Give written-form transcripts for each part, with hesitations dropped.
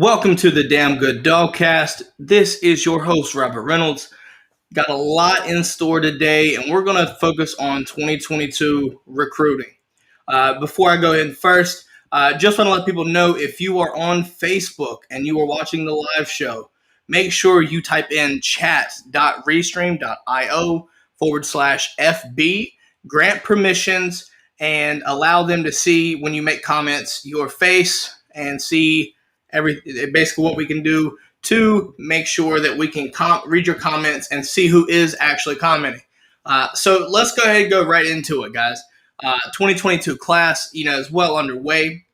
Welcome to the Damn Good Dogcast. This is your host, Robert Reynolds. Got a lot in store today, and we're going to focus on 2022 recruiting. Before I go in first, just want to let people know if you are on Facebook and you are watching the live show, make sure you type in chat.restream.io/FB, grant permissions, and allow them to see when you make comments your face and see basically what we can do to make sure that we can read your comments and see who is actually commenting. So let's go ahead and go right into it, guys. 2022 class, is well underway.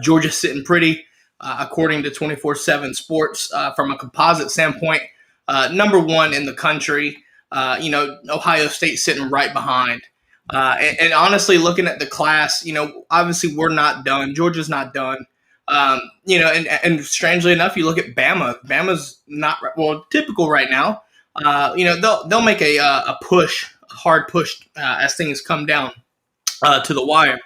Georgia's sitting pretty, according to 24/7 Sports, from a composite standpoint. Number one in the country. Ohio State sitting right behind. And honestly, looking at the class, obviously we're not done. Georgia's not done. And strangely enough, you look at Bama. Bama's not typical right now. They'll make a hard push as things come down to the wire.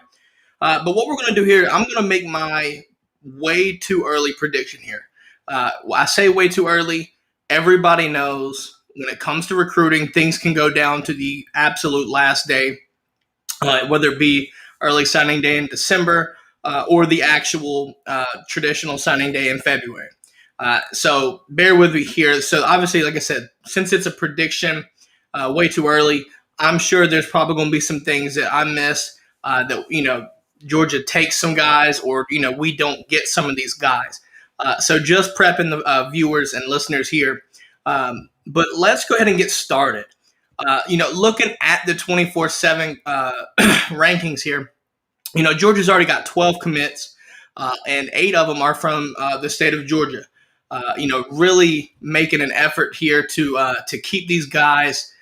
But what we're going to do here, I'm going to make my way too early prediction here. I say way too early. Everybody knows when it comes to recruiting, things can go down to the absolute last day, whether it be early signing day in December or the actual traditional signing day in February. So bear with me here. So obviously, like I said, since it's a prediction way too early, I'm sure there's probably going to be some things that I miss that, Georgia takes some guys or, we don't get some of these guys. So just prepping the viewers and listeners here. But let's go ahead and get started. Looking at the 24/7 rankings here, Georgia's already got 12 commits, and 8 of them are from the state of Georgia. Really making an effort here to keep these guys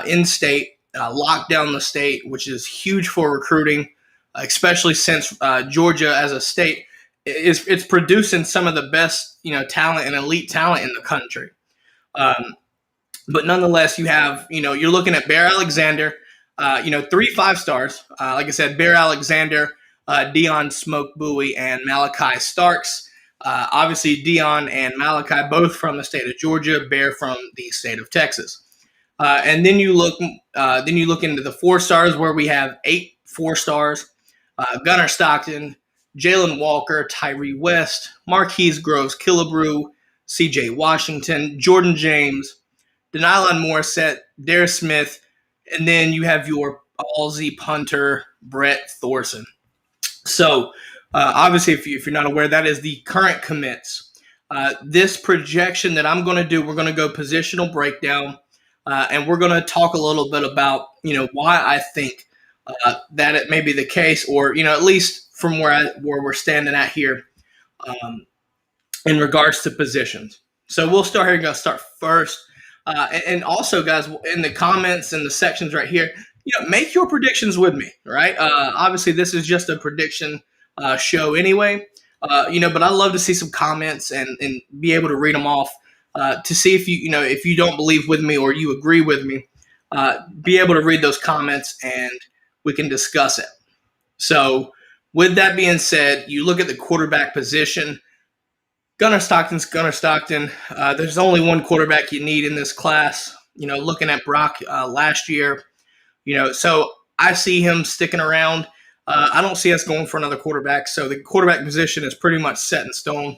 in state, lock down the state, which is huge for recruiting, especially since Georgia as a state it's producing some of the best talent and elite talent in the country. But nonetheless, you have you're looking at Bear Alexander. 3 5-stars. Like I said, Bear Alexander, Dion Smoke Bowie, and Malachi Starks. Obviously, Dion and Malachi both from the state of Georgia, Bear from the state of Texas. And then you look into the 4-stars where we have 8 4-stars: Gunnar Stockton, Jalen Walker, Tyree West, Marquise Groves Killebrew, C.J. Washington, Jordan James, Denylon Morissette, Darius Smith. And then you have your Aussie punter, Brett Thorson. So, obviously, if you're not aware, that is the current commits. This projection that I'm going to do, we're going to go positional breakdown, and we're going to talk a little bit about, why I think that it may be the case, or, at least from where we're standing at here in regards to positions. So we'll start here. Going to start first. And also, guys, in the comments and the sections right here, make your predictions with me, right? Obviously, this is just a prediction show anyway, but I love to see some comments and be able to read them off to see if if you don't believe with me or you agree with me, be able to read those comments and we can discuss it. So with that being said, you look at the quarterback position. Gunnar Stockton's Gunnar Stockton. There's only one quarterback you need in this class. Looking at Brock last year, so I see him sticking around. I don't see us going for another quarterback. So the quarterback position is pretty much set in stone.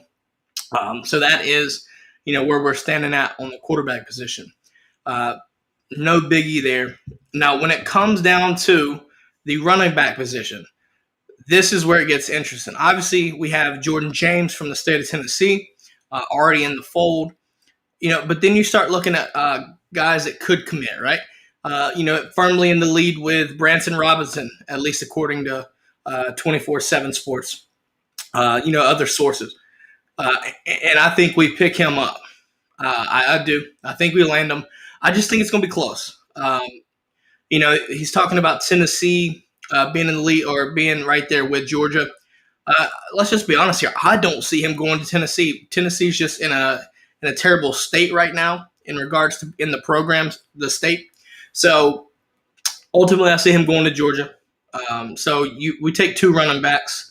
So that is, where we're standing at on the quarterback position. No biggie there. Now, when it comes down to the running back position, this is where it gets interesting. Obviously, we have Jordan James from the state of Tennessee already in the fold. But then you start looking at guys that could commit, right? Firmly in the lead with Branson Robinson, at least according to 24/7 Sports, other sources. And I think we pick him up. I do. I think we land him. I just think it's going to be close. He's talking about Tennessee being in the lead or being right there with Georgia. Let's just be honest here. I don't see him going to Tennessee. Tennessee's just in a terrible state right now in regards to in the programs, the state. So ultimately, I see him going to Georgia. We take 2 running backs,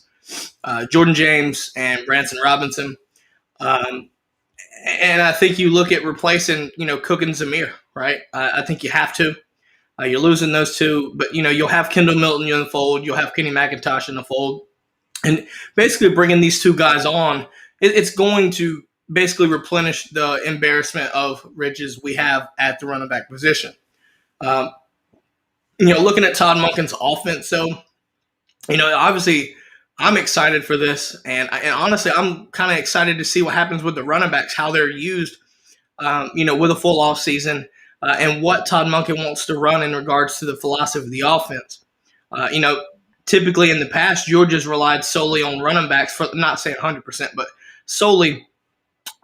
Jordan James and Branson Robinson. Um, and I think you look at replacing, Cook and Zamir, right? I think you have to. You're losing those two, but you'll have Kendall Milton in the fold. You'll have Kenny McIntosh in the fold, and basically bringing these two guys on, it's going to basically replenish the embarrassment of riches we have at the running back position. Um, looking at Todd Monken's offense, so obviously I'm excited for this, and honestly, I'm kind of excited to see what happens with the running backs, how they're used, with a full off season, and what Todd Monken wants to run in regards to the philosophy of the offense. Uh, you know, Typically in the past, Georgia's relied solely on running backs, for not saying 100%, but solely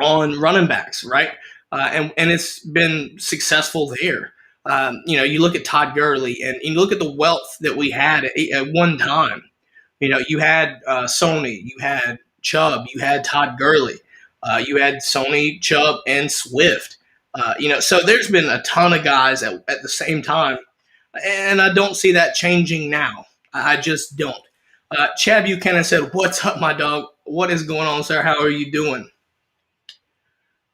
on running backs, right? And it's been successful there. You look at Todd Gurley, and you look at the wealth that we had at one time. You had Sony, you had Chubb, you had Todd Gurley, you had Sony, Chubb, and Swift. So there's been a ton of guys at the same time, and I don't see that changing now. I just don't. Chad Buchanan said, "What's up, my dog? What is going on, sir? How are you doing?"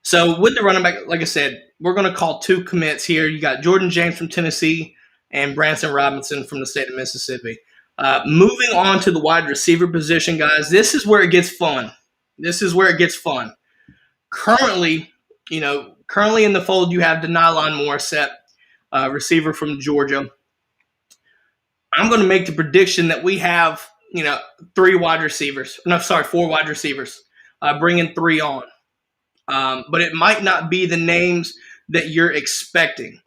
So with the running back, like I said, we're going to call two commits here. You got Jordan James from Tennessee and Branson Robinson from the state of Mississippi. Moving on to the wide receiver position, guys, this is where it gets fun. Currently, currently in the fold, you have Denylon Morissette, receiver from Georgia. I'm going to make the prediction that we have, four wide receivers, bringing three on. But it might not be the names that you're expecting.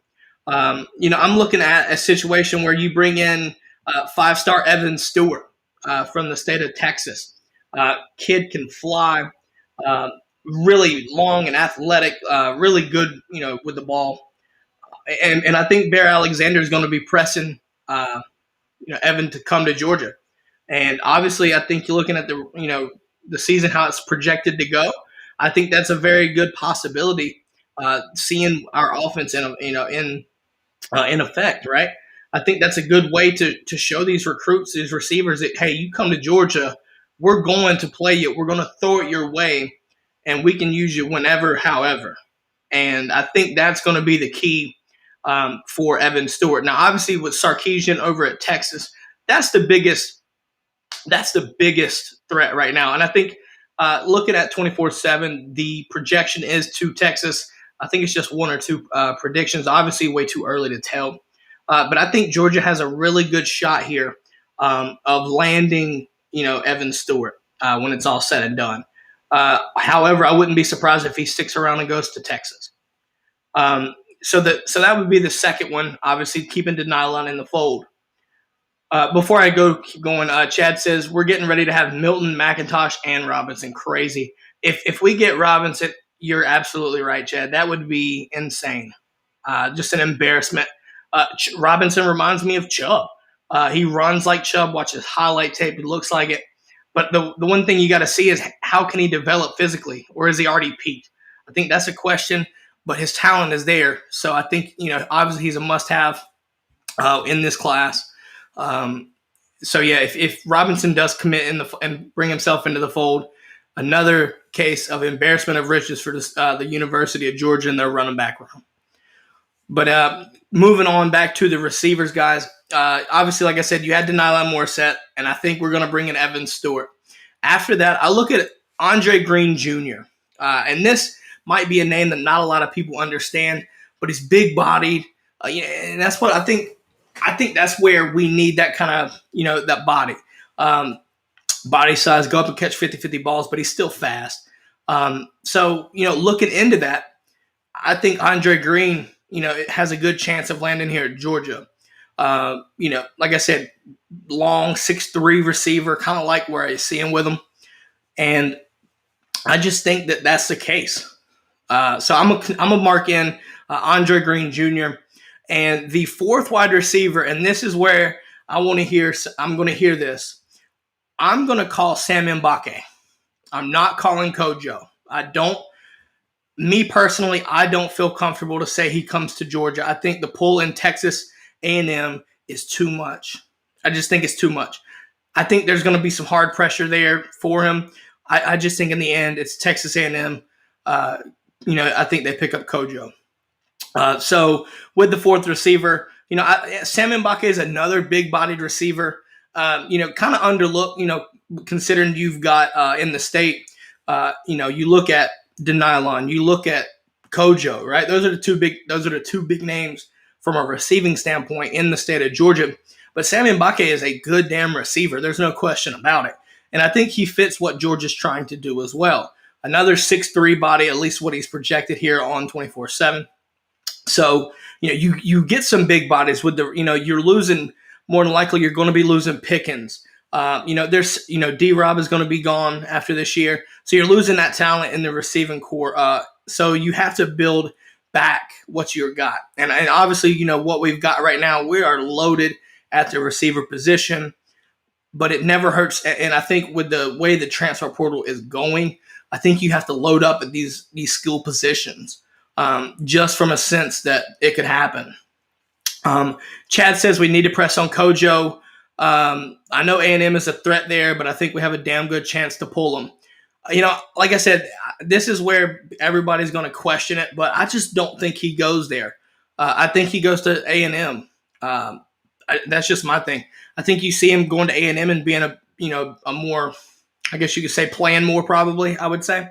I'm looking at a situation where you bring in five-star Evan Stewart from the state of Texas. Kid can fly, really long and athletic, really good, with the ball. And I think Bear Alexander is going to be pressing, Evan to come to Georgia. And obviously, I think you're looking at the season, how it's projected to go. I think that's a very good possibility. Seeing our offense in effect, right? I think that's a good way to show these recruits, these receivers, that hey, you come to Georgia, we're going to play you, we're going to throw it your way, and we can use you whenever, however. And I think that's going to be the key for Evan Stewart. Now, obviously, with Sarkisian over at Texas, that's the biggest threat right now. And I think looking at 24/7, the projection is to Texas. I think it's just one or two predictions. Obviously, way too early to tell. But I think Georgia has a really good shot here of landing, Evan Stewart when it's all said and done. However, I wouldn't be surprised if he sticks around and goes to Texas. So that would be the second one. Obviously, keeping Denylon in the fold. Before I keep going, Chad says we're getting ready to have Milton, McIntosh, and Robinson. Crazy. If we get Robinson, you're absolutely right, Chad. That would be insane. Just an embarrassment. Robinson reminds me of Chubb. He runs like Chubb. Watch his highlight tape. It looks like it. But the one thing you got to see is how can he develop physically, or is he already peaked? I think that's a question. But his talent is there. So I think, obviously he's a must-have in this class. If Robinson does commit and bring himself into the fold, another case of embarrassment of riches for the University of Georgia in their running back room. But moving on back to the receivers, guys. Obviously, like I said, you had Denylon Morissette, and I think we're going to bring in Evan Stewart. After that, I look at Andre Green Jr., and this might be a name that not a lot of people understand, but he's big-bodied, and that's what I think. I think that's where we need that kind of, that body. Body size, go up and catch 50-50 balls, but he's still fast. Looking into that, I think Andre Green, has a good chance of landing here at Georgia. Like I said, long 6'3" receiver, kind of like where I see him with him. And I just think that that's the case. So I'm a mark in Andre Green Jr. And the fourth wide receiver, and this is where I'm going to hear this. I'm going to call Sam Mbake. I'm not calling Kojo. Me personally, I don't feel comfortable to say he comes to Georgia. I think the pull in Texas A&M is too much. I just think it's too much. I think there's going to be some hard pressure there for him. I just think in the end it's Texas A&M. I think they pick up Kojo. So with the fourth receiver, Sam Mbake is another big-bodied receiver. Kind of underlooked. Considering you've got in the state, you look at Denylon, you look at Kojo, right? Those are the two big names from a receiving standpoint in the state of Georgia. But Sam Mbake is a good damn receiver. There's no question about it. And I think he fits what Georgia's trying to do as well. Another 6'3" body, at least what he's projected here on 24/7. So, you get some big bodies with you're losing, more than likely you're going to be losing Pickens. There's, D-Rob is going to be gone after this year. So you're losing that talent in the receiving core. So you have to build back what you've got. And obviously, what we've got right now, we are loaded at the receiver position, but it never hurts. And I think with the way the transfer portal is going, I think you have to load up at these skill positions. Just from a sense that it could happen. Chad says we need to press on Kojo. I know A&M is a threat there, but I think we have a damn good chance to pull them. Like I said, this is where everybody's going to question it, but I just don't think he goes there. I think he goes to A&M. That's just my thing. I think you see him going to A&M and being a more, I guess you could say, playing more probably, I would say.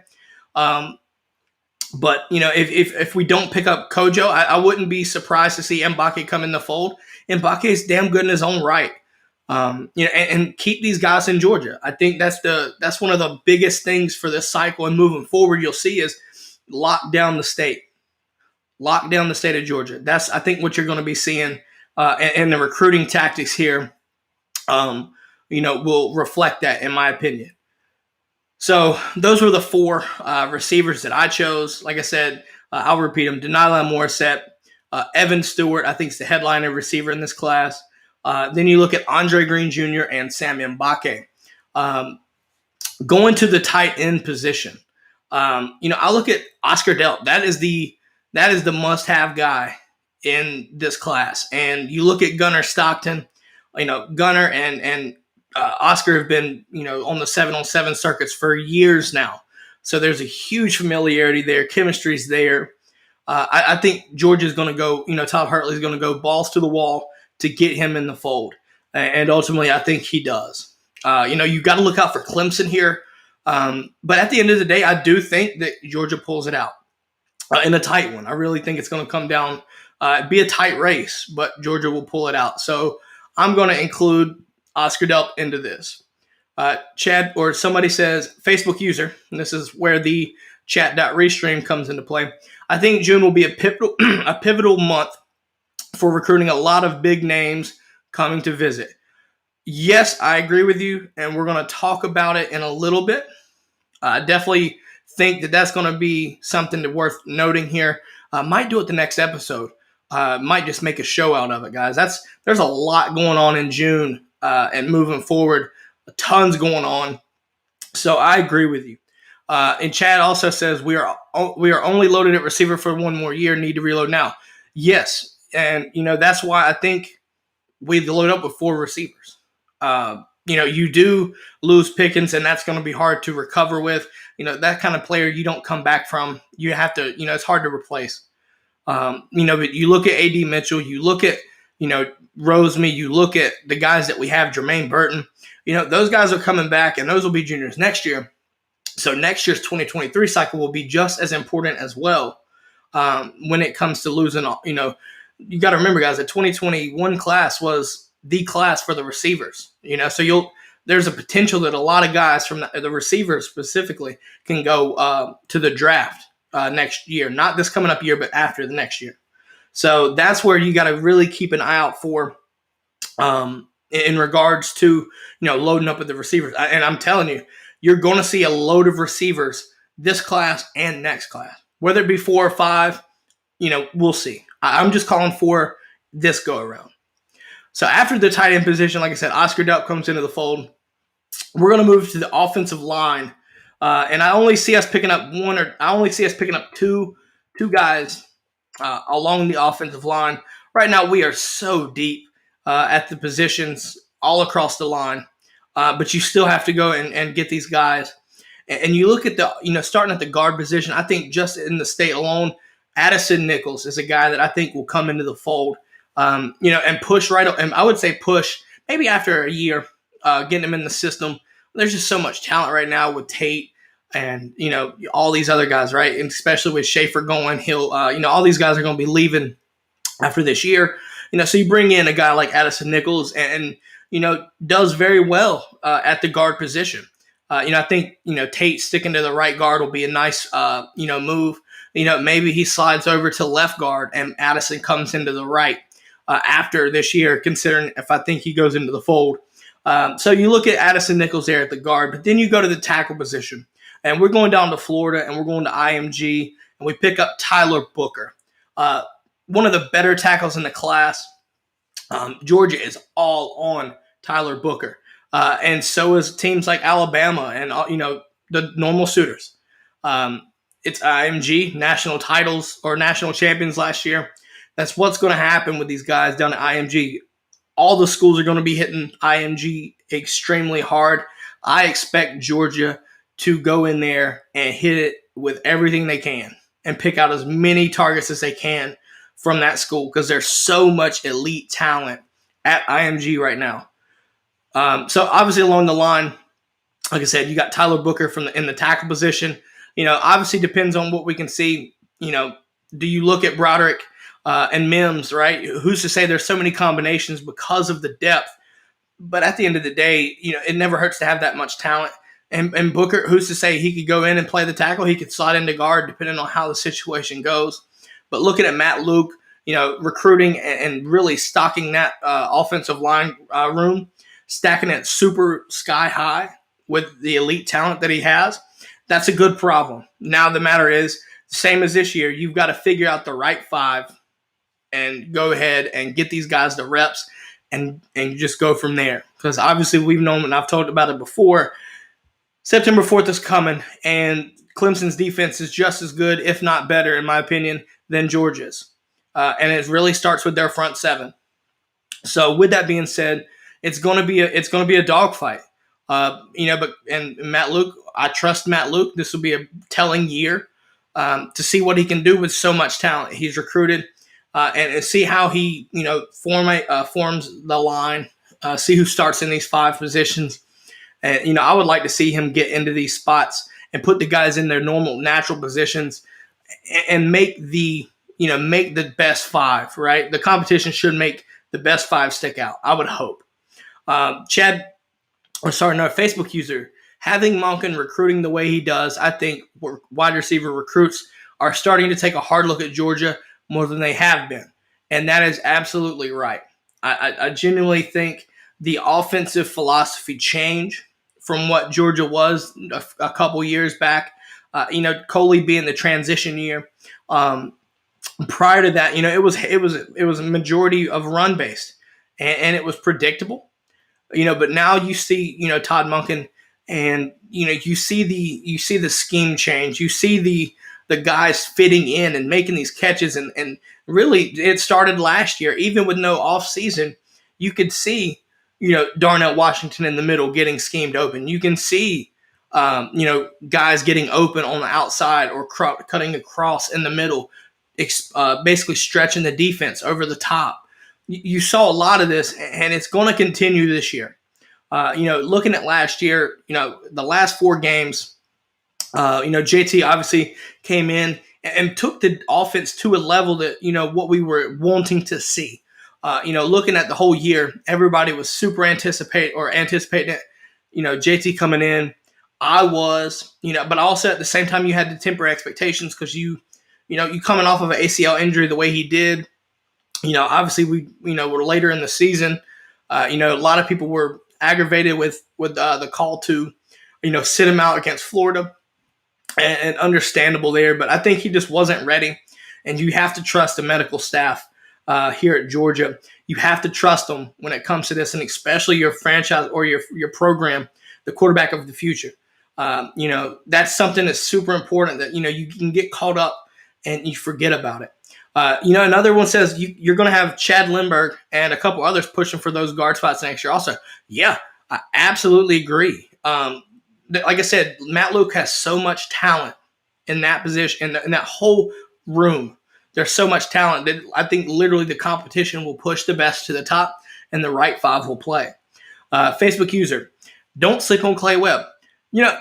But, if we don't pick up Kojo, I wouldn't be surprised to see Mbake come in the fold. Mbake is damn good in his own right. And keep these guys in Georgia. I think that's one of the biggest things for this cycle and moving forward you'll see is lock down the state. Lock down the state of Georgia. That's, I think, what you're going to be seeing. And the recruiting tactics here, will reflect that, in my opinion. So those were the four receivers that I chose. Like I said, I'll repeat them. Denylon Morissette, Evan Stewart, I think is the headliner receiver in this class. Then you look at Andre Green Jr. and Sam Mbake. Going to the tight end position, I look at Oscar Delp. That is the must-have guy in this class. And you look at Gunnar Stockton. Gunnar and Oscar have been, on the 7-on-7 circuits for years now. So there's a huge familiarity there. Chemistry's there. I think Georgia's going to go, Todd Hartley's going to go balls to the wall to get him in the fold. And ultimately, I think he does. You got to look out for Clemson here. But at the end of the day, I do think that Georgia pulls it out in a tight one. I really think it's going to come down, be a tight race, but Georgia will pull it out. So I'm going to include Oscar Delp into this. Chad, or somebody says, Facebook user, and this is where the chat.restream comes into play. I think June will be a pivotal month for recruiting a lot of big names coming to visit. Yes, I agree with you, and we're going to talk about it in a little bit. I definitely think that that's going to be something worth noting here. Might do it the next episode. Might just make a show out of it, guys. There's a lot going on in June and moving forward. Tons going on. So I agree with you. And Chad also says we are only loaded at receiver for one more year. Need to reload now. Yes, and that's why I think we load up with 4 receivers. You do lose Pickens, and that's going to be hard to recover with. That kind of player you don't come back from. You have to. It's hard to replace. But you look at A.D. Mitchell, you look at Roseman, you look at the guys that we have, Jermaine Burton. Those guys are coming back, and those will be juniors next year. So next year's 2023 cycle will be just as important as well when it comes to losing. You got to remember, guys, the 2021 class was the class for the receivers. So there's a potential that a lot of guys from the receivers specifically can go to the draft next year. Not this coming up year, but after the next year. So that's where you got to really keep an eye out for in regards to loading up with the receivers. And I'm telling you, you're going to see a load of receivers this class and next class. Whether it be 4 or 5, we'll see. I'm just calling for this go around. So after the tight end position, like I said, Oscar Delp comes into the fold. We're going to move to the offensive line, and I only see us picking up two guys along the offensive line. Right now, we are so deep at the positions all across the line, but you still have to go and get these guys. And you look at starting at the guard position, I think just in the state alone, Addison Nichols is a guy that I think will come into the fold, and push right. And I would say push maybe after a year, getting him in the system. There's just so much talent right now with Tate and all these other guys, right? And especially with Schaefer going, he'll all these guys are going to be leaving after this year. So you bring in a guy like Addison Nichols and does very well at the guard position. I think Tate sticking to the right guard will be a nice move. Maybe he slides over to left guard and Addison comes into the right after this year, considering if I think he goes into the fold. So you look at Addison Nichols there at the guard, but then you go to the tackle position. And we're going down to Florida and we're going to IMG and we pick up Tyler Booker. One of the better tackles in the class. Georgia is all on Tyler Booker. And so is teams like Alabama and, the normal suitors. It's IMG, national titles or national champions last year. That's what's going to happen with these guys down at IMG. All the schools are going to be hitting IMG extremely hard. I expect Georgia to go in there and hit it with everything they can and pick out as many targets as they can from that school because there's so much elite talent at IMG right now. So obviously along the line, like I said, you got Tyler Booker in the tackle position. Obviously depends on what we can see. Do you look at Broderick and Mims, right? Who's to say there's so many combinations because of the depth? But at the end of the day, it never hurts to have that much talent. And Booker, who's to say he could go in and play the tackle? He could slide into guard depending on how the situation goes. But looking at Matt Luke, recruiting and really stocking that offensive line room, stacking it super sky high with the elite talent that he has, that's a good problem. Now the matter is, same as this year, you've got to figure out the right five and go ahead and get these guys the reps and just go from there. Because obviously we've known, and I've talked about it before, September 4th is coming, and Clemson's defense is just as good, if not better, in my opinion, than Georgia's. And it really starts with their front seven. So with that being said, it's going to be a dogfight. But Matt Luke, I trust Matt Luke. This will be a telling year to see what he can do with so much talent he's recruited, and see how he forms the line. See who starts in these five positions. And, I would like to see him get into these spots and put the guys in their normal, natural positions and make the best five, right? The competition should make the best five stick out, I would hope. Facebook user, having Monken recruiting the way he does, I think wide receiver recruits are starting to take a hard look at Georgia more than they have been. And that is absolutely right. I genuinely think the offensive philosophy change from what Georgia was a couple years back. Coley being the transition year. Prior to that, it was a majority of run based, and it was predictable. But now you see, Todd Monken, and you see the scheme change. You see the guys fitting in and making these catches, and really it started last year. Even with no off season, you could see Darnell Washington in the middle getting schemed open. You can see guys getting open on the outside or cutting across in the middle, basically stretching the defense over the top. You saw a lot of this, and it's going to continue this year. Looking at last year, the last four games, JT obviously came in and took the offense to a level that, what we were wanting to see. Looking at the whole year, everybody was super anticipating it. JT coming in, I was, but also at the same time you had to temper expectations because you coming off of an ACL injury the way he did. Obviously we were later in the season. A lot of people were aggravated with the call to, sit him out against Florida, and understandable there. But I think he just wasn't ready, and you have to trust the medical staff here at Georgia. You have to trust them when it comes to this, and especially your franchise or your program, the quarterback of the future. That's something that's super important that, you can get caught up and you forget about it. Another one says you're going to have Chad Lindbergh and a couple others pushing for those guard spots next year also. Yeah, I absolutely agree. like I said, Matt Luke has so much talent in that position, in that whole room. There's so much talent that I think literally the competition will push the best to the top, and the right five will play. Facebook user, don't sleep on Clay Webb.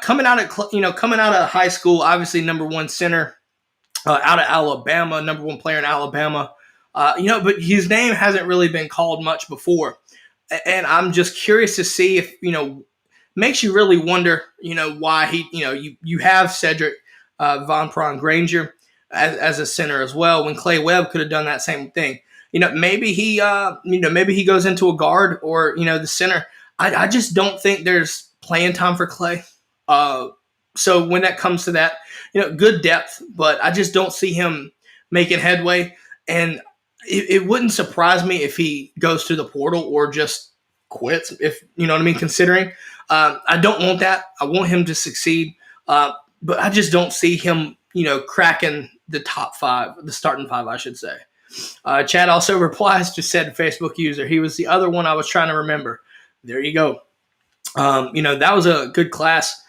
Coming out of high school, obviously number one center out of Alabama, number one player in Alabama. But his name hasn't really been called much before, and I'm just curious to see if makes you really wonder, why he, you have Cedric Von Pron Granger as a center as well, when Clay Webb could have done that same thing. Maybe he goes into a guard or the center. I just don't think there's playing time for Clay. So when that comes to that, good depth, but I just don't see him making headway. And it wouldn't surprise me if he goes to the portal or just quits, if you know what I mean, considering. I don't want that. I want him to succeed. But I just don't see him, cracking the top five, the starting five, I should say. Chad also replies to said Facebook user. He was the other one I was trying to remember. There you go. That was a good class.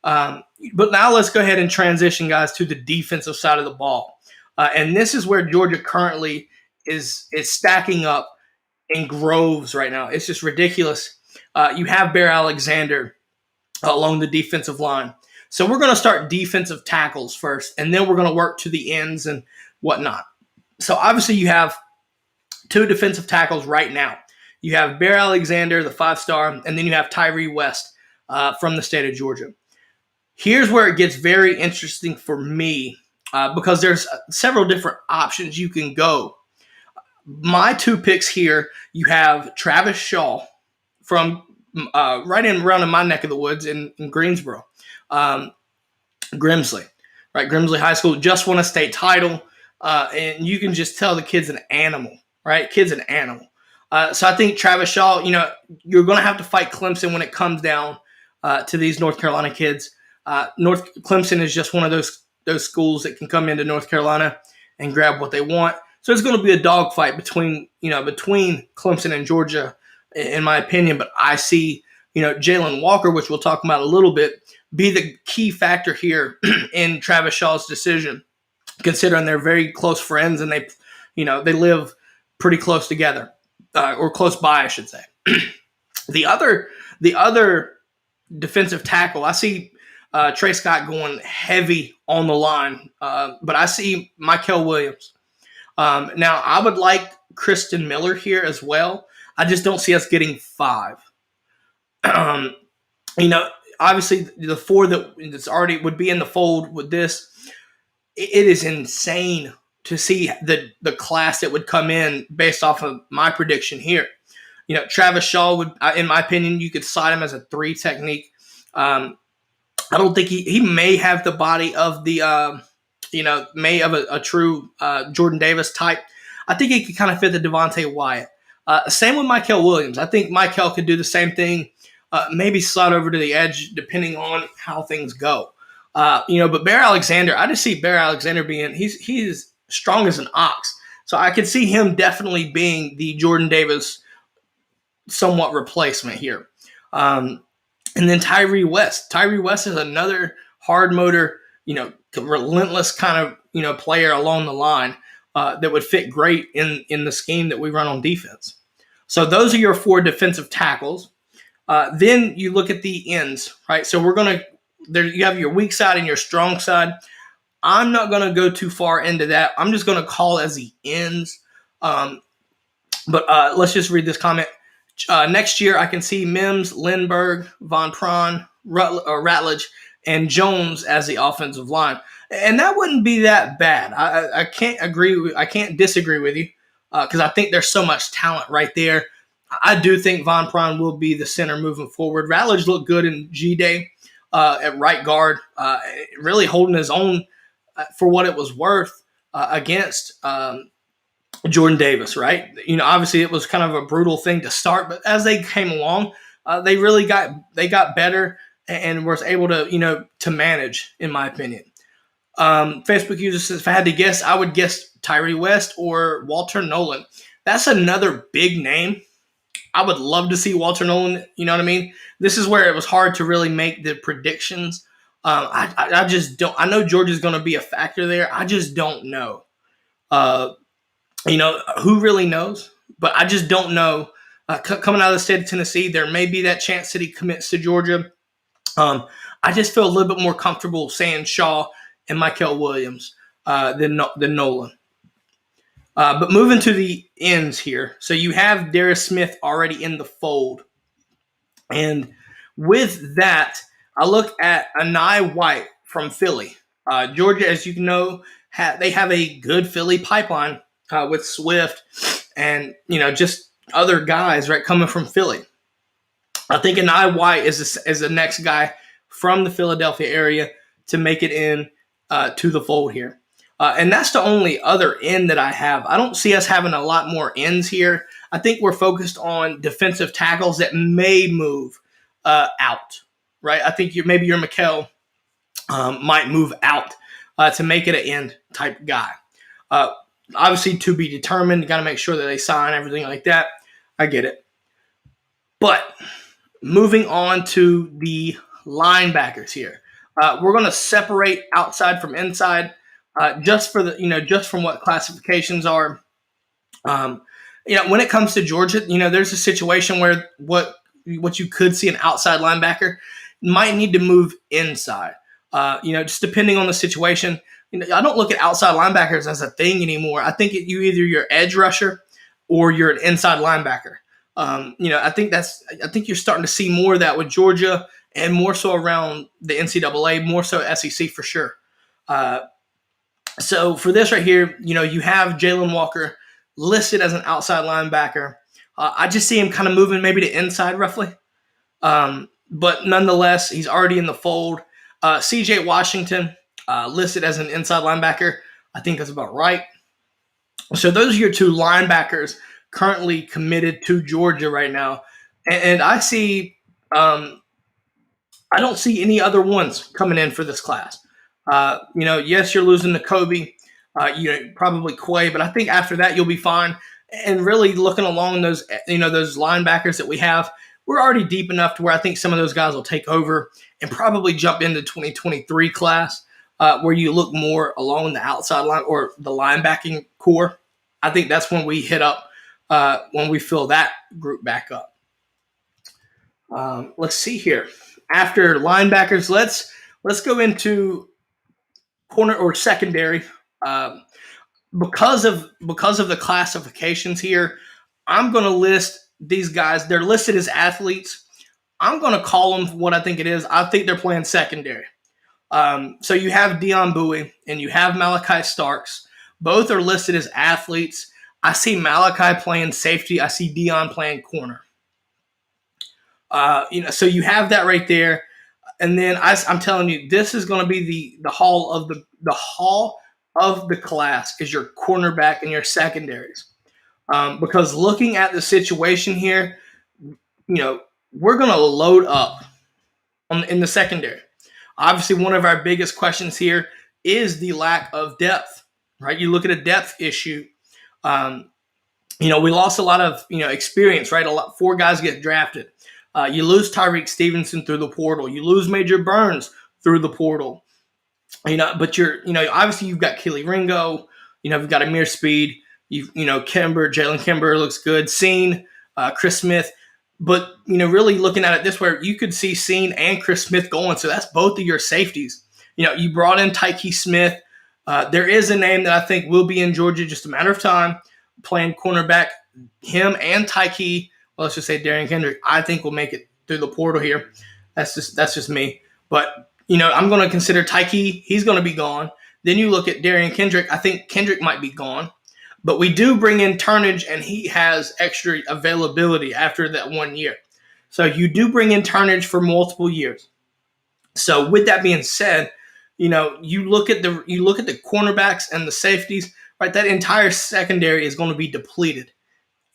But now let's go ahead and transition, guys, to the defensive side of the ball. And this is where Georgia currently is stacking up in groves right now. It's just ridiculous. You have Bear Alexander along the defensive line. So we're going to start defensive tackles first, and then we're going to work to the ends and whatnot. So obviously you have two defensive tackles right now. You have Bear Alexander, the 5-star, and then you have Tyree West from the state of Georgia. Here's where it gets very interesting for me because there's several different options you can go. My two picks here, you have Travis Shaw from right around in my neck of the woods in Greensboro. Grimsley, right? Grimsley High School just won a state title, and you can just tell the kid's an animal, right? Kid's an animal. So I think Travis Shaw, you're going to have to fight Clemson when it comes down to these North Carolina kids. Clemson is just one of those schools that can come into North Carolina and grab what they want. So it's going to be a dogfight between Clemson and Georgia, in my opinion. But I see, Jalen Walker, which we'll talk about a little bit, be the key factor here in Travis Shaw's decision, considering they're very close friends and they live pretty close together, or close by, I should say. The other defensive tackle, I see Trey Scott going heavy on the line, but I see Mykel Williams. Now, I would like Kristen Miller here as well. I just don't see us getting 5. Obviously, the 4 that's already would be in the fold with this, it is insane to see the class that would come in based off of my prediction here. Travis Shaw would, in my opinion, you could slide him as a 3 technique. I don't think he may have the body of the may of a true Jordan Davis type. I think he could kind of fit the Devontae Wyatt. Same with Mykel Williams. I think Mykel could do the same thing, maybe slide over to the edge depending on how things go. But Bear Alexander, I just see Bear Alexander being he's strong as an ox. So I could see him definitely being the Jordan Davis somewhat replacement here. And then Tyree West. Tyree West is another hard motor, relentless kind of, player along the line that would fit great in the scheme that we run on defense. So those are your 4 defensive tackles. Then you look at the ends, right? So you have your weak side and your strong side. I'm not going to go too far into that. I'm just going to call it as the ends. But let's just read this comment. Next year, I can see Mims, Lindbergh, Von Pron, Ratledge, and Jones as the offensive line. And that wouldn't be that bad. I can't disagree with you because I think there's so much talent right there. I do think Von Pron will be the center moving forward. Ratledge looked good in G-Day at right guard, really holding his own for what it was worth against Jordan Davis, right? Obviously it was kind of a brutal thing to start, but as they came along, they really got better and was able to, to manage, in my opinion. Facebook user says, if I had to guess, I would guess Tyree West or Walter Nolan. That's another big name. I would love to see Walter Nolan. You know what I mean? This is where it was hard to really make the predictions. I just don't. I know Georgia's going to be a factor there. I just don't know. Uh, who really knows? But I just don't know. Coming out of the state of Tennessee, there may be that chance that he commits to Georgia. I just feel a little bit more comfortable saying Shaw and Michael Williams than Nolan. But moving to the ends here. So you have Darius Smith already in the fold. And with that, I look at Anai White from Philly. Georgia, as you know, they have a good Philly pipeline with Swift and, just other guys, right, coming from Philly. I think Anai White is the next guy from the Philadelphia area to make it in to the fold here. And that's the only other end that I have. I don't see us having a lot more ends here. I think we're focused on defensive tackles that may move out, right? I think maybe your McHale might move out to make it an end type guy. Obviously, to be determined, you got to make sure that they sign everything like that. I get it. But moving on to the linebackers here, we're going to separate outside from inside. Just from what classifications are. When it comes to Georgia, there's a situation where what you could see an outside linebacker might need to move inside. Just depending on the situation. I don't look at outside linebackers as a thing anymore. I think you're your edge rusher or you're an inside linebacker. I think you're starting to see more of that with Georgia and more so around the NCAA, more so SEC for sure. So for this right here, you have Jalen Walker listed as an outside linebacker. I just see him kind of moving maybe to inside roughly. But nonetheless, he's already in the fold. CJ Washington listed as an inside linebacker. I think that's about right. So those are your two linebackers currently committed to Georgia right now. And I see I don't see any other ones coming in for this class. Yes, you're losing to Kobe, probably Quay, but I think after that you'll be fine. And really looking along those linebackers that we have, we're already deep enough to where I think some of those guys will take over and probably jump into 2023 class where you look more along the outside line or the linebacking core. I think that's when we hit up when we fill that group back up. Let's see here. After linebackers, let's go into corner or secondary. Because of the classifications here, I'm going to list these guys. They're listed as athletes. I'm going to call them what I think it is. I think they're playing secondary. So you have Deon Bowie and you have Malachi Starks. Both are listed as athletes. I see Malachi playing safety. I see Deon playing corner. So you have that right there. And then I'm telling you, this is going to be the hall of the class is your cornerback and your secondaries. Because looking at the situation here, we're going to load up in the secondary. Obviously, one of our biggest questions here is the lack of depth, right? You look at a depth issue. We lost a lot of, experience, right? 4 guys get drafted. You lose Tyreek Stevenson through the portal. You lose Major Burns through the portal. But obviously you've got Kelee Ringo. You've got Amir Speed. Jalen Kimber looks good. Scene, Chris Smith. But, really looking at it this way, you could see Scene and Chris Smith going. So that's both of your safeties. You brought in Tyke Smith. There is a name that I think will be in Georgia, just a matter of time, playing cornerback. Him and Tyke, well, let's just say Derion Kendrick, I think will make it through the portal here. That's just me. But, I'm going to consider Tyke. He's going to be gone. Then you look at Derion Kendrick. I think Kendrick might be gone. But we do bring in Turnage, and he has extra availability after that 1 year. So you do bring in Turnage for multiple years. So with that being said, you look at the cornerbacks and the safeties, right? That entire secondary is going to be depleted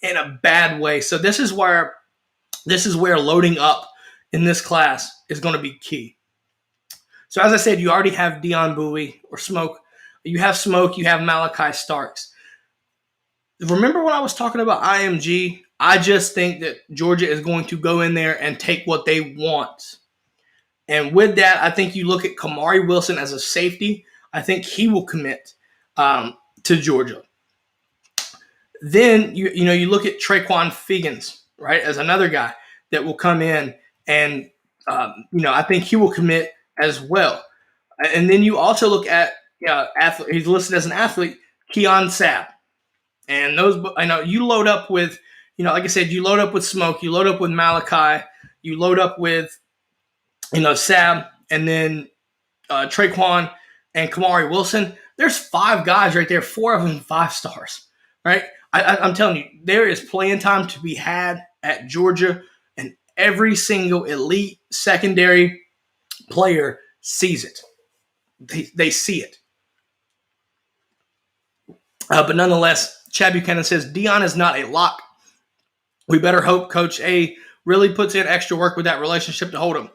in a bad way. So this is where loading up in this class is going to be key. So as I said, you already have Deon Bowie or Smoke. You have Smoke. You have Malachi Starks. Remember when I was talking about IMG? I just think that Georgia is going to go in there and take what they want. And with that, I think you look at Kamari Wilson as a safety. I think he will commit to Georgia. Then you look at Traquan Figgins, right, as another guy that will come in, and I think he will commit as well. And then you also look at athlete. He's listed as an athlete, Keon Sabb, and those. I know you load up with, like I said, you load up with Smoke, you load up with Malachi, you load up with, Sabb, and then Traquan and Kamari Wilson. There's 5 guys right there, 4 of them 5 stars, right? I'm telling you, there is playing time to be had at Georgia, and every single elite secondary player sees it. They see it. But nonetheless, Chad Buchanan says, Deion is not a lock. We better hope Coach A really puts in extra work with that relationship to hold him.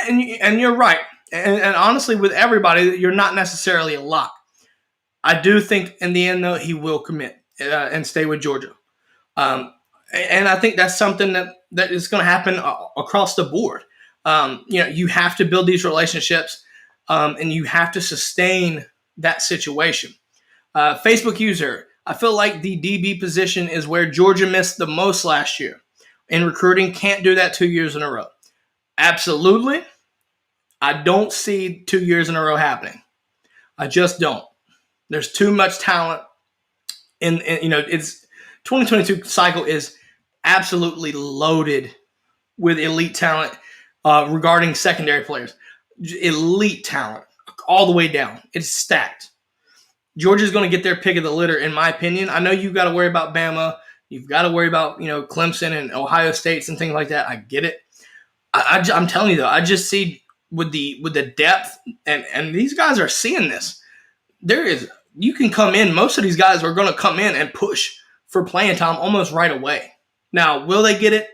And you're right. And honestly, with everybody, you're not necessarily a lock. I do think in the end, though, he will commit and stay with Georgia. And I think that's something that is going to happen across the board. You have to build these relationships, and you have to sustain that situation. Facebook user, I feel like the DB position is where Georgia missed the most last year. In recruiting, can't do that 2 years in a row. Absolutely. I don't see 2 years in a row happening. I just don't. There's too much talent. It's 2022 cycle is absolutely loaded with elite talent regarding secondary players. Elite talent all the way down. It's stacked. Georgia's going to get their pick of the litter, in my opinion. I know you've got to worry about Bama. You've got to worry about Clemson and Ohio States and things like that. I get it. I'm telling you though, I just see with the depth and these guys are seeing this. You can come in. Most of these guys are going to come in and push for playing time almost right away. Now, will they get it?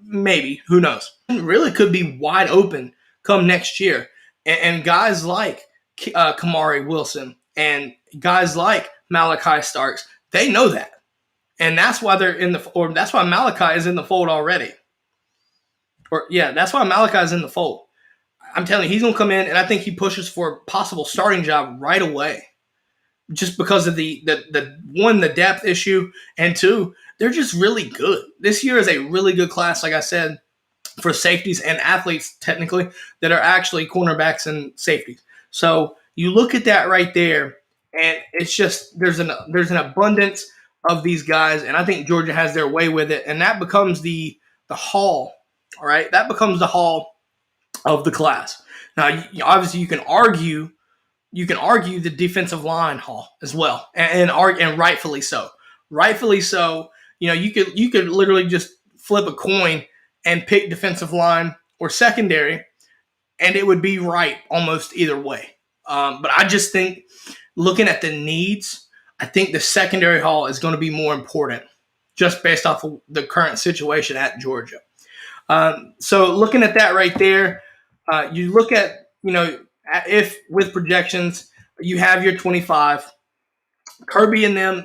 Maybe. Who knows? It really could be wide open come next year. And guys like Kamari Wilson and guys like Malachi Starks, they know that. And that's why that's why Malachi is in the fold already. That's why Malachi is in the fold. I'm telling you, he's going to come in, and I think he pushes for a possible starting job right away. Just because of the depth issue, and 2, they're just really good. This year is a really good class, like I said, for safeties and athletes, technically, that are actually cornerbacks and safeties. So you look at that right there, and it's just there's an abundance of these guys, and I think Georgia has their way with it, and that becomes the haul. All right, that becomes the haul of the class. Now, obviously, you can argue the defensive line haul as well, and rightfully so. Rightfully so. You could literally just flip a coin and pick defensive line or secondary, and it would be right almost either way. But I just think, looking at the needs, I think the secondary haul is going to be more important, just based off of the current situation at Georgia. So looking at that right there, you look at, if with projections, you have your 25, Kirby and them,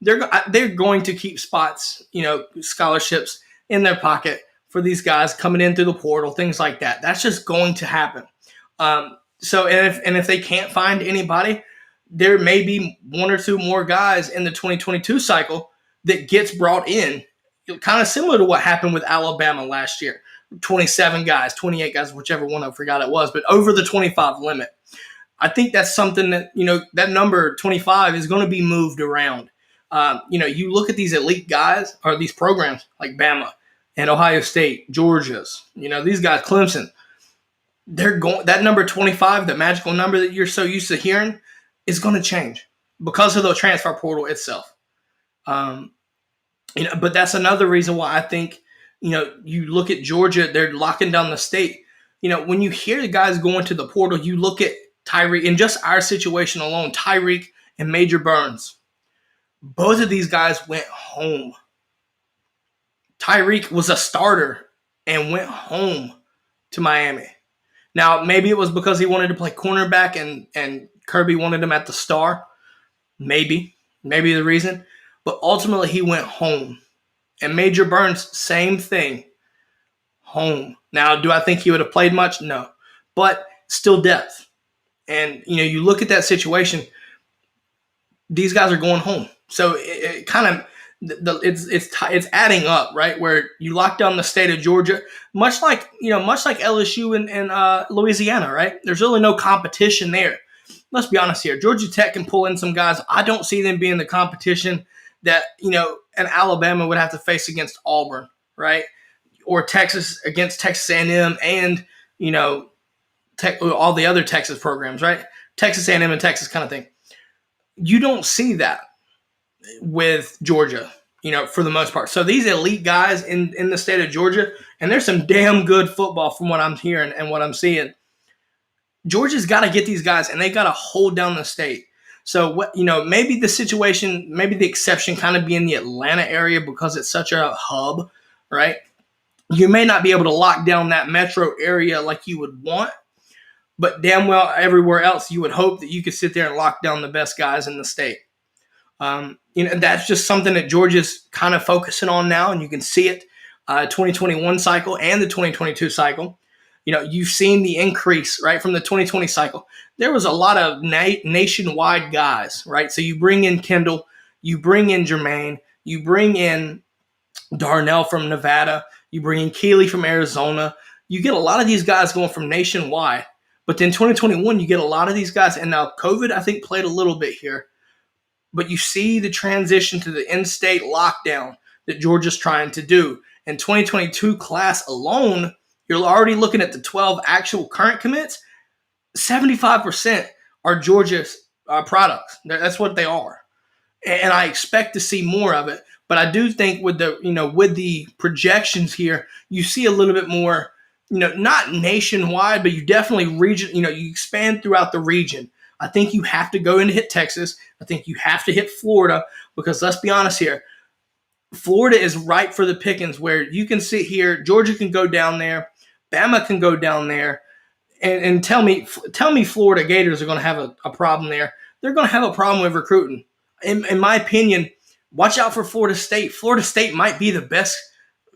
they're going to keep spots, scholarships in their pocket for these guys coming in through the portal, things like that. That's just going to happen. So if they can't find anybody, there may be 1 or 2 more guys in the 2022 cycle that gets brought in, kind of similar to what happened with Alabama last year. 27 guys, 28 guys, whichever one I forgot it was, but over the 25 limit. I think that's something that, that number 25 is going to be moved around. You look at these elite guys or these programs like Bama and Ohio State, Georgia's, these guys, Clemson, that number 25, the magical number that you're so used to hearing, is going to change because of the transfer portal itself. But that's another reason why I think, you look at Georgia, they're locking down the state. When you hear the guys going to the portal, you look at Tyreek, in just our situation alone, Tyreek and Major Burns. Both of these guys went home. Tyreek was a starter and went home to Miami. Now, maybe it was because he wanted to play cornerback and Kirby wanted him at the star. Maybe the reason. But ultimately, he went home. And Major Burns, same thing. Home. Now, do I think he would have played much? No. But still depth. And, you look at that situation, these guys are going home. So it kind of it's adding up, right? Where you lock down the state of Georgia, much like LSU and Louisiana, right? There's really no competition there. Let's be honest here. Georgia Tech can pull in some guys. I don't see them being the competition that an Alabama would have to face against Auburn, right? Or Texas against Texas A&M and all the other Texas programs, right? Texas A&M and Texas kind of thing. You don't see that with Georgia, for the most part. So these elite guys in the state of Georgia, and there's some damn good football from what I'm hearing and what I'm seeing. Georgia's got to get these guys, and they got to hold down the state. So maybe the situation, maybe the exception kind of be in the Atlanta area because it's such a hub, right? You may not be able to lock down that metro area like you would want, but damn well everywhere else you would hope that you could sit there and lock down the best guys in the state. That's just something that Georgia's kind of focusing on now, and you can see it 2021 cycle and the 2022 cycle. You've seen the increase, right, from the 2020 cycle. There was a lot of nationwide guys, right? So you bring in Kendall, you bring in Jermaine, you bring in Darnell from Nevada, you bring in Keeley from Arizona. You get a lot of these guys going from nationwide. But then 2021, you get a lot of these guys. And now COVID, I think, played a little bit here. But you see the transition to the in-state lockdown that Georgia's trying to do. In 2022 class alone, you're already looking at the 12 actual current commits. 75% are Georgia's products. That's what they are. And I expect to see more of it. But I do think with the projections here, you see a little bit more, not nationwide, but you definitely you expand throughout the region. I think you have to go in to hit Texas. I think you have to hit Florida because let's be honest here. Florida is ripe for the pickings where you can sit here. Georgia can go down there. Bama can go down there. And tell me Florida Gators are going to have a problem there. They're going to have a problem with recruiting. In my opinion, watch out for Florida State. Florida State might be the best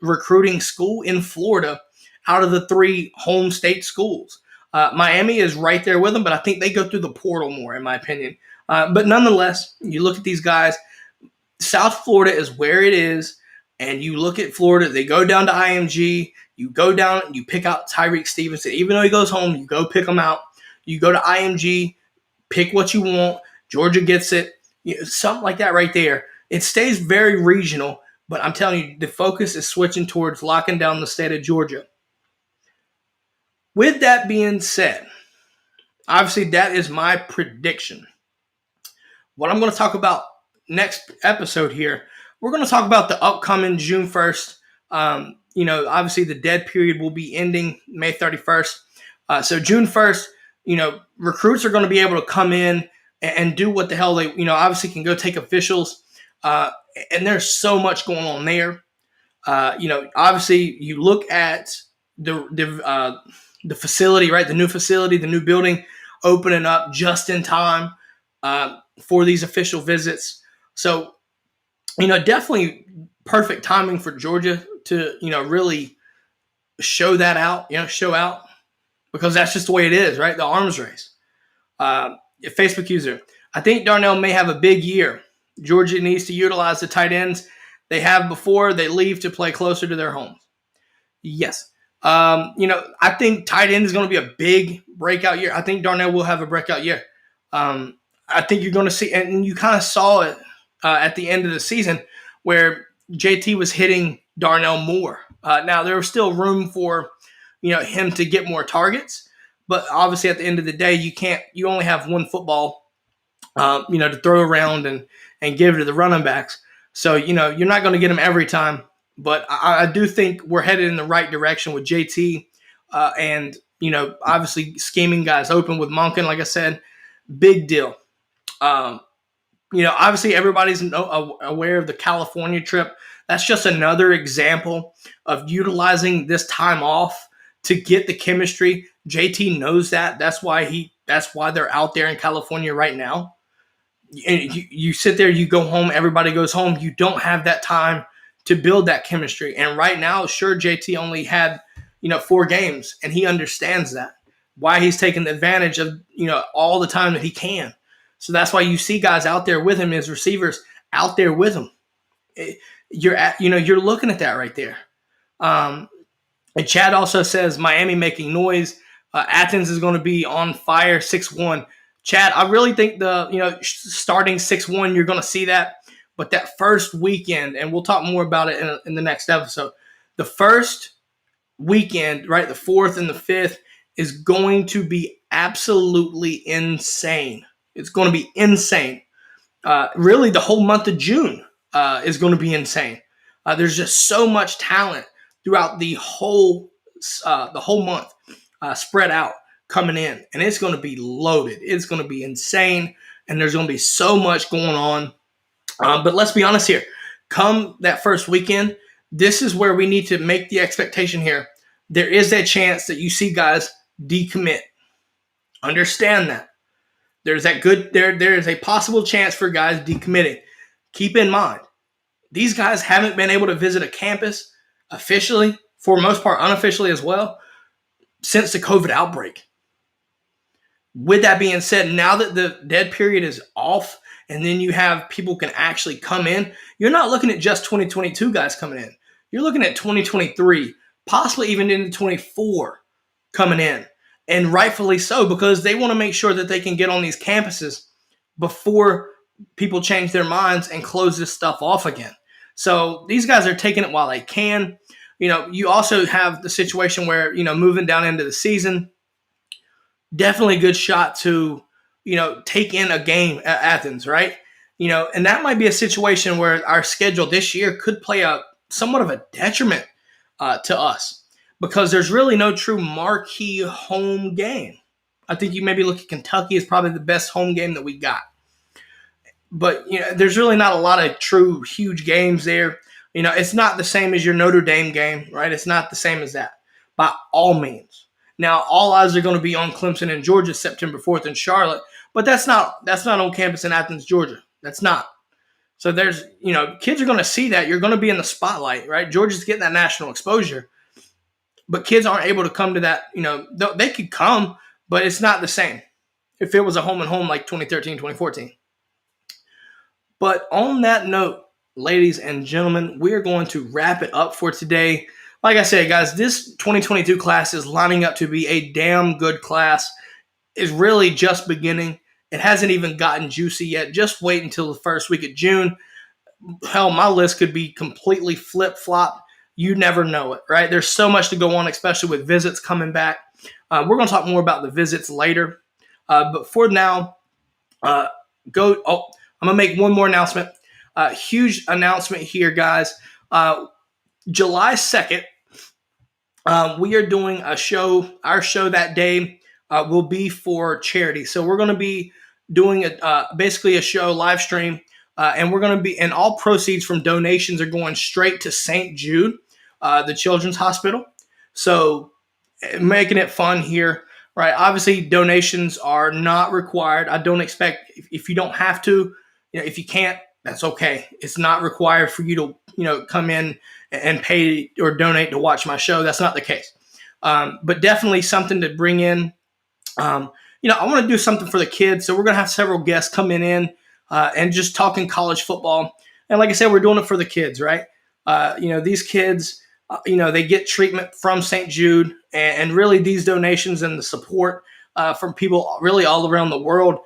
recruiting school in Florida out of the 3 home state schools. Miami is right there with them, but I think they go through the portal more, in my opinion. But nonetheless, you look at these guys. South Florida is where it is, and you look at Florida. They go down to IMG. You go down and you pick out Tyreek Stevenson. Even though he goes home, you go pick him out. You go to IMG, pick what you want. Georgia gets it. Something like that right there. It stays very regional, but I'm telling you, the focus is switching towards locking down the state of Georgia. With that being said, obviously that is my prediction. What I'm going to talk about next episode here, we're going to talk about the upcoming June 1st. Obviously the dead period will be ending May 31st. So June 1st, recruits are going to be able to come in and do what the hell they, obviously can go take officials. And there's so much going on there. Obviously you look at the facility, right? The new facility, the new building opening up just in time for these official visits. So, definitely perfect timing for Georgia to, really show that out, show out because that's just the way it is, right? The arms race. Facebook user, I think Darnell may have a big year. Georgia needs to utilize the tight ends they have before they leave to play closer to their homes. Yes. I think tight end is going to be a big breakout year. I think Darnell will have a breakout year. I think you're going to see, and you kind of saw it at the end of the season where JT was hitting Darnell more. Now, there was still room for, him to get more targets, but obviously at the end of the day, you only have one football, to throw around and give to the running backs. So, you're not going to get him every time. But I do think we're headed in the right direction with JT and, obviously scheming guys open with Monken, like I said, big deal. Obviously everybody's aware of the California trip. That's just another example of utilizing this time off to get the chemistry. JT knows that. That's why they're out there in California right now. And you sit there, you go home, everybody goes home. You don't have that time to build that chemistry. And right now, sure, JT only had 4 games, and he understands that. Why he's taking advantage of all the time that he can. So that's why you see guys out there with him, his receivers out there with him. You're looking at that right there. And Chad also says Miami making noise. Athens is going to be on fire 6-1. Chad, I really think starting 6-1, you're going to see that. But that first weekend, and we'll talk more about it in the next episode, the first weekend, right, the 4th and the 5th, is going to be absolutely insane. It's going to be insane. Really, the whole month of June is going to be insane. There's just so much talent throughout the whole month spread out coming in, and it's going to be loaded. It's going to be insane, and there's going to be so much going on. But let's be honest here. Come that first weekend, this is where we need to make the expectation here. There is a chance that you see guys decommit. Understand that. There is a possible chance for guys decommitting. Keep in mind, these guys haven't been able to visit a campus officially, for the most part unofficially as well, since the COVID outbreak. With that being said, now that the dead period is off, and then you have people can actually come in, you're not looking at just 2022 guys coming in. You're looking at 2023, possibly even into 24 coming in. And rightfully so, because they want to make sure that they can get on these campuses before people change their minds and close this stuff off again. So these guys are taking it while they can. You also have the situation where, moving down into the season, definitely a good shot to, take in a game at Athens, right? And that might be a situation where our schedule this year could play somewhat of a detriment to us, because there's really no true marquee home game. I think you maybe look at Kentucky as probably the best home game that we got. But, there's really not a lot of true huge games there. It's not the same as your Notre Dame game, right? It's not the same as that by all means. Now, all eyes are going to be on Clemson and Georgia September 4th in Charlotte, but that's not on campus in Athens, Georgia. That's not. So there's, kids are going to see that. You're going to be in the spotlight, right? Georgia's getting that national exposure, but kids aren't able to come to that. They could come, but it's not the same if it was a home and home like 2013, 2014. But on that note, ladies and gentlemen, we're going to wrap it up for today. Like I said, guys, this 2022 class is lining up to be a damn good class. It's really just beginning. It hasn't even gotten juicy yet. Just wait until the first week of June. Hell, my list could be completely flip-flop. You never know it, right? There's so much to go on, especially with visits coming back. We're going to talk more about the visits later. But for now, I'm going to make one more announcement. Huge announcement here, guys. July 2nd, we are doing a show. Our show that day will be for charity. So we're going to be doing basically a show live stream, and we're going to be, and all proceeds from donations are going straight to St. Jude, the Children's Hospital. So making it fun here, right? Obviously, donations are not required. I don't expect, if you don't have to, if you can't, that's okay. It's not required for you to, come in and pay or donate to watch my show. That's not the case. But definitely something to bring in. I want to do something for the kids. So we're going to have several guests coming in and just talking college football. And like I said, we're doing it for the kids, right? These kids, they get treatment from St. Jude, and really these donations and the support from people really all around the world,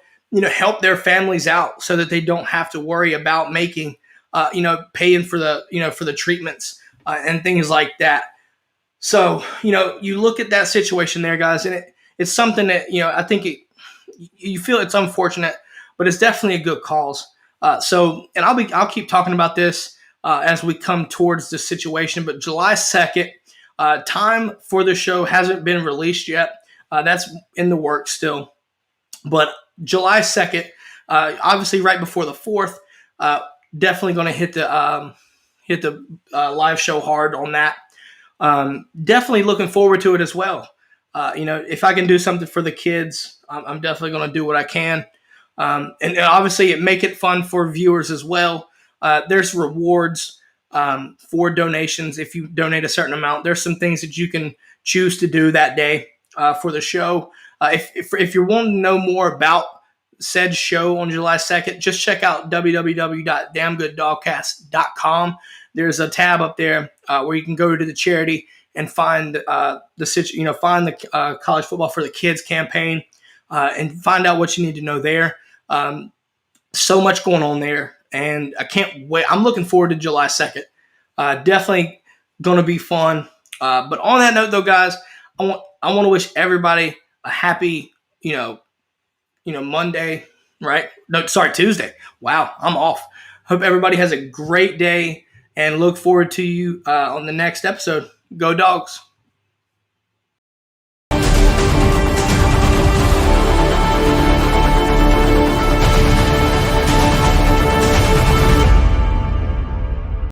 help their families out so that they don't have to worry about making, paying for the treatments and things like that. So, you look at that situation there, guys, and it's something that, I think you feel it's unfortunate, but it's definitely a good cause. And I'll keep talking about this as we come towards the situation. But July 2nd, time for the show hasn't been released yet. That's in the works still. But July 2nd, obviously right before the 4th, definitely going to hit the live show hard on that. Definitely looking forward to it as well. If I can do something for the kids, I'm definitely going to do what I can. And obviously make it fun for viewers as well. There's rewards. for donations. If you donate a certain amount, there's some things that you can choose to do that day for the show. If you're wanting to know more about said show on July 2nd, just check out www.damngooddogcast.com. There's a tab up there where you can go to the charity and find find the college football for the kids campaign and find out what you need to know there. So much going on there, and I can't wait. I'm looking forward to July 2nd. Definitely going to be fun. But on that note, though, guys, I want to wish everybody a happy, Monday, right? No, sorry, Tuesday. Wow, I'm off. Hope everybody has a great day and look forward to you on the next episode. Go Dogs.